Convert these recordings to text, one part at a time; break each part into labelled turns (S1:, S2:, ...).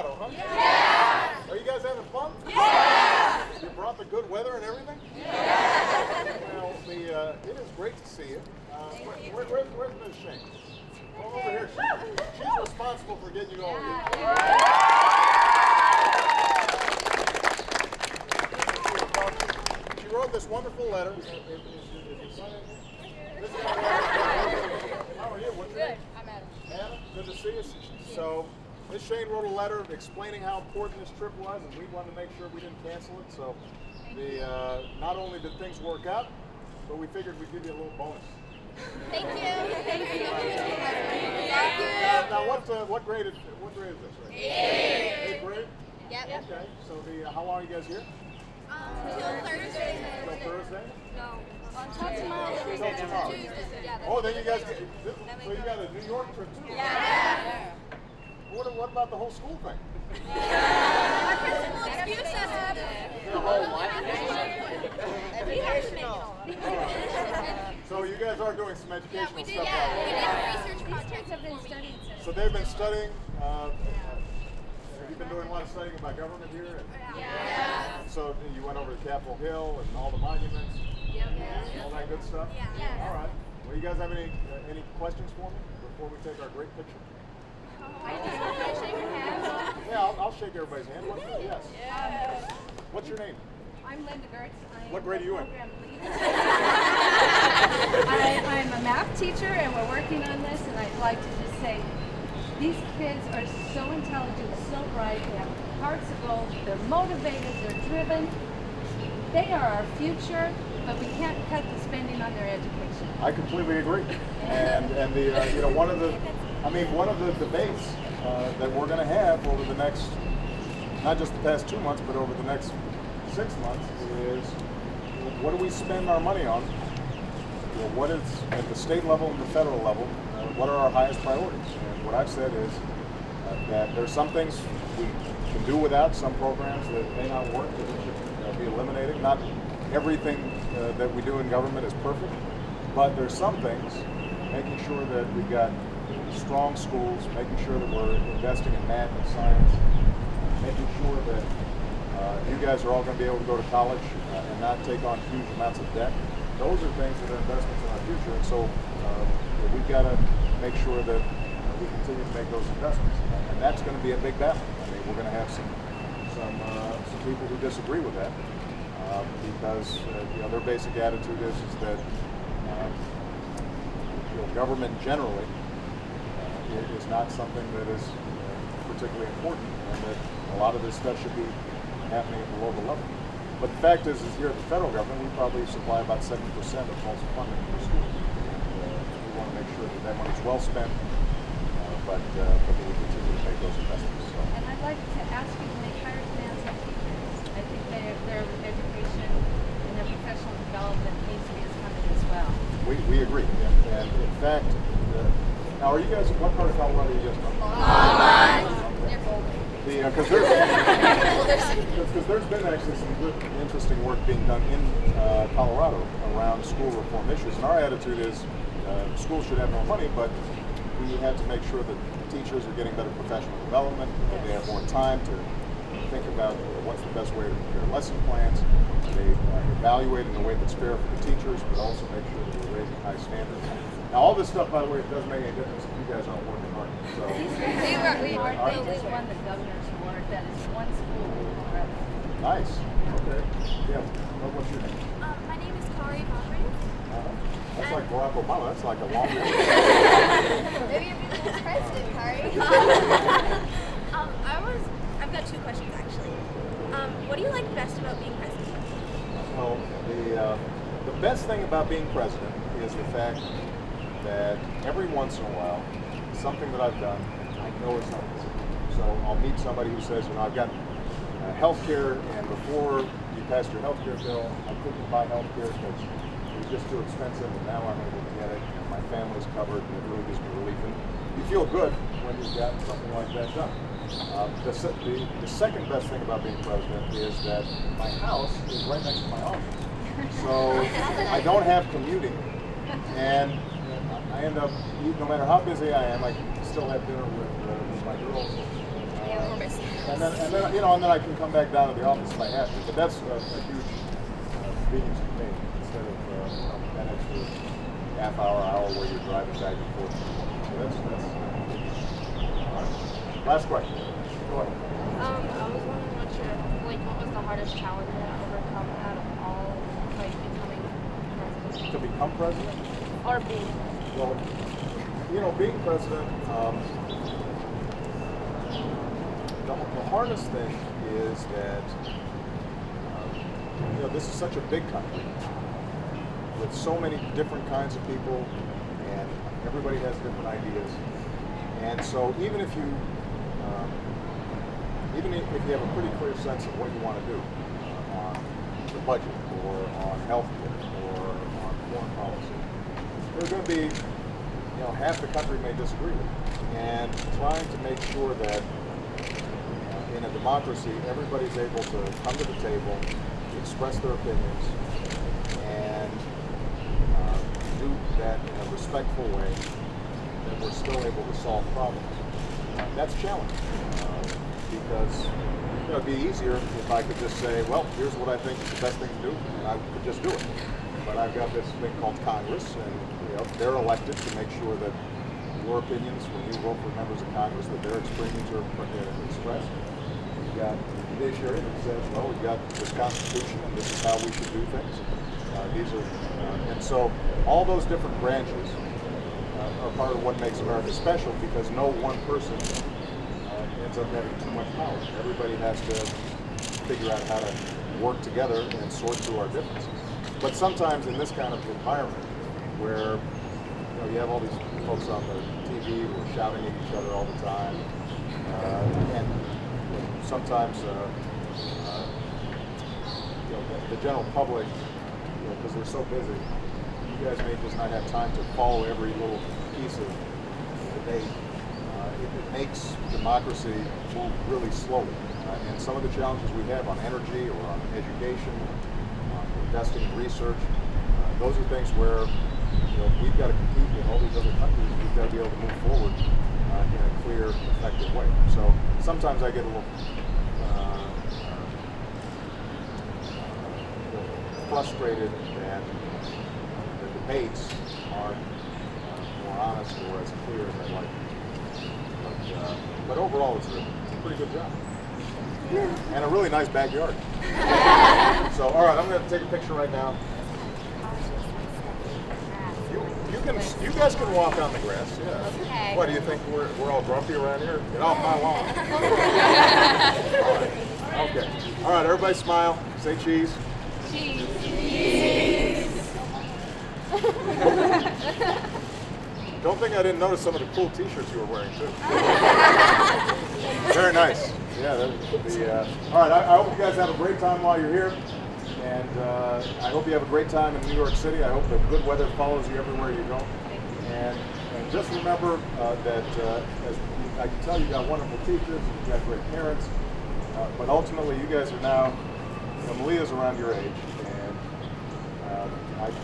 S1: Colorado, huh? Yeah! Are you guys having fun? Yeah! You brought the good weather and everything? Yeah! Well, it is great to see you. Where's Ms. Shane? Come over here. She's responsible for getting you all here. She wrote this wonderful letter. Is your son in here? How are you? What's your name?
S2: I'm Adam.
S1: Adam, good to see you. So, Ms. Shane wrote a letter explaining how important this trip was, and we wanted to make sure we didn't cancel it. So, not only did things work out, but we figured we'd give you a little bonus.
S2: Thank you. Thank you.
S1: Now, what grade is this? Right? Eighth grade.
S2: Yep.
S1: Okay. So, how long are you guys here?
S2: Till Thursday.
S1: Till Thursday.
S2: No. Until tomorrow.
S1: Till tomorrow.
S2: Yeah,
S1: Oh, then you guys get. So you got a New York trip too.
S2: Yeah.
S1: What about the whole school thing?
S2: Our principal excuse us.
S1: The whole what?
S2: We have to make it.
S1: So you guys are doing some educational stuff.
S2: Yeah, we did research projects. Have been studying.
S1: So they've been studying. Have you been doing a lot of studying about government here?
S2: Yeah.
S1: So you went over to Capitol Hill and all the monuments, all that good stuff.
S2: Yeah.
S1: All right. Well, you guys have any questions for me before we take our great picture? Yeah, I'll shake everybody's hand. Yes. What's your name?
S3: I'm Linda Gertz.
S1: What grade are you in?
S3: I'm a math teacher, and we're working on this, and I'd like to just say, these kids are so intelligent, so bright, they have hearts of gold, they're motivated, they're driven. They are our future, but we can't cut the spending on their education.
S1: I completely agree. And one of the debates that we're going to have over the next, not just the past 2 months, but over the next 6 months is, what do we spend our money on? What is, at the state level and the federal level, what are our highest priorities? And what I've said is that there's some things we can do without, some programs that may not work, that we should be eliminating. Not everything that we do in government is perfect, but there's some things, making sure that we've got strong schools, making sure that we're investing in math and science, making sure that you guys are all going to be able to go to college and not take on huge amounts of debt. Those are things that are investments in our future, and so we've got to make sure that we continue to make those investments, and that's going to be a big battle. I mean, we're going to have some people who disagree with that because their basic attitude is that government generally is not something that is particularly important, and that a lot of this stuff should be happening at the local level. But the fact is here at the federal government, we probably supply about 70% of all funding for schools. We want to make sure that that money's well spent, but that we continue to make those investments. So.
S3: And I'd like to ask you to make higher demands on teachers. I think their education and their professional development needs to be as funded as well.
S1: We agree. And in fact, now are you guys, what part of Colorado are you guys from? Because there's been actually some good, interesting work being done in Colorado around school reform issues. And our attitude is schools should have more money, but we have to make sure that teachers are getting better professional development, that they have more time to think about what's the best way to prepare lesson plans. They evaluate in a way that's fair for the teachers, but also make sure that we're raising high standards. Now, all this stuff, by the way, it doesn't make any difference if you guys aren't working hard. So,
S3: We just won the governor's award. That is one school in Colorado.
S1: Nice. Okay. Yeah. What's your name?
S2: My name is Kari Vomri.
S1: That's like Barack Obama. That's like a long name.
S2: Maybe you're the next president, Kari. I've got two questions actually. What do you like best about being president?
S1: Well, the best thing about being president is the fact that every once in a while, something that I've done, I know it's not easy. So I'll meet somebody who says, I've got health care, and before you passed your health care bill, I couldn't buy health care because it was just too expensive, and now I'm able to get it, and my family's covered, and it really gives me relief. And you feel good when you've got something like that done. The second best thing about being president is that my house is right next to my office. So I don't have commuting, and I end up, no matter how busy I am, I can still have dinner with my girls. and then I can come back down to the office if I have to. But that's a huge convenience for me instead of an extra hour where you're driving back and forth. So that's all right. Last question. Go ahead.
S4: I was wondering what was the hardest challenge you had to overcome out of all, becoming president?
S1: To become president?
S4: Or being?
S1: Well, being president, the hardest thing is that, this is such a big country with so many different kinds of people, and everybody has different ideas. And so even if you have a pretty clear sense of what you want to do on the budget or on health care or on foreign policy, there's going to be, half the country may disagree with you. And trying to make sure that in a democracy, everybody's able to come to the table, express their opinions, and do that in a respectful way, that we're still able to solve problems. That's challenging because it'd be easier if I could just say, well, here's what I think is the best thing to do, and I could just do it. But I've got this thing called Congress, and they're elected to make sure that your opinions, when you vote for members of Congress, that their opinions are expressed. You've got the judiciary that says, well, we've got this Constitution, and this is how we should do things. And so all those different branches are part of what makes America special, because no one person ends up having too much power. Everybody has to figure out how to work together and sort through our differences. But sometimes in this kind of environment, where you have all these folks on the TV who are shouting at each other all the time, and sometimes the general public, because they're so busy, you guys may just not have time to follow every little piece of the debate. It makes democracy move really slowly. And some of the challenges we have on energy or on education, on investing in research, those are things where we've got to compete with all these other countries. We've got to be able to move forward in a clear, effective way. So sometimes I get a little frustrated that the debates aren't more honest or as clear as I'd like. But overall, it's a pretty good job. And a really nice backyard. So, all right, I'm going to take a picture right now. You guys can walk on the grass. Yeah.
S4: Okay.
S1: What do you think? We're all grumpy around here? Get off my lawn. All right. Okay. All right. Everybody smile. Say cheese.
S4: Cheese.
S1: Don't think I didn't notice some of the cool T-shirts you were wearing too. Very nice. Yeah. All right. I hope you guys have a great time while you're here, and I hope you have a great time in New York City. I hope that good weather follows you everywhere you go. And just remember that, as I can tell, you got wonderful teachers, you've got great parents, but ultimately you guys are now, Malia's around your age, and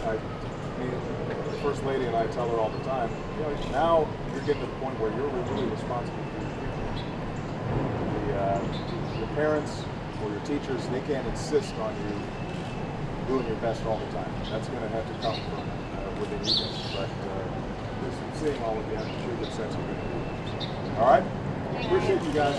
S1: the First Lady and I tell her all the time, now you're getting to the point where you're really responsible for your future. Your parents or your teachers, they can't insist on you doing your best all the time. That's going to have to come from within you guys. But just seeing all of you, I'm sure you get a sense of it. All right? Appreciate you guys.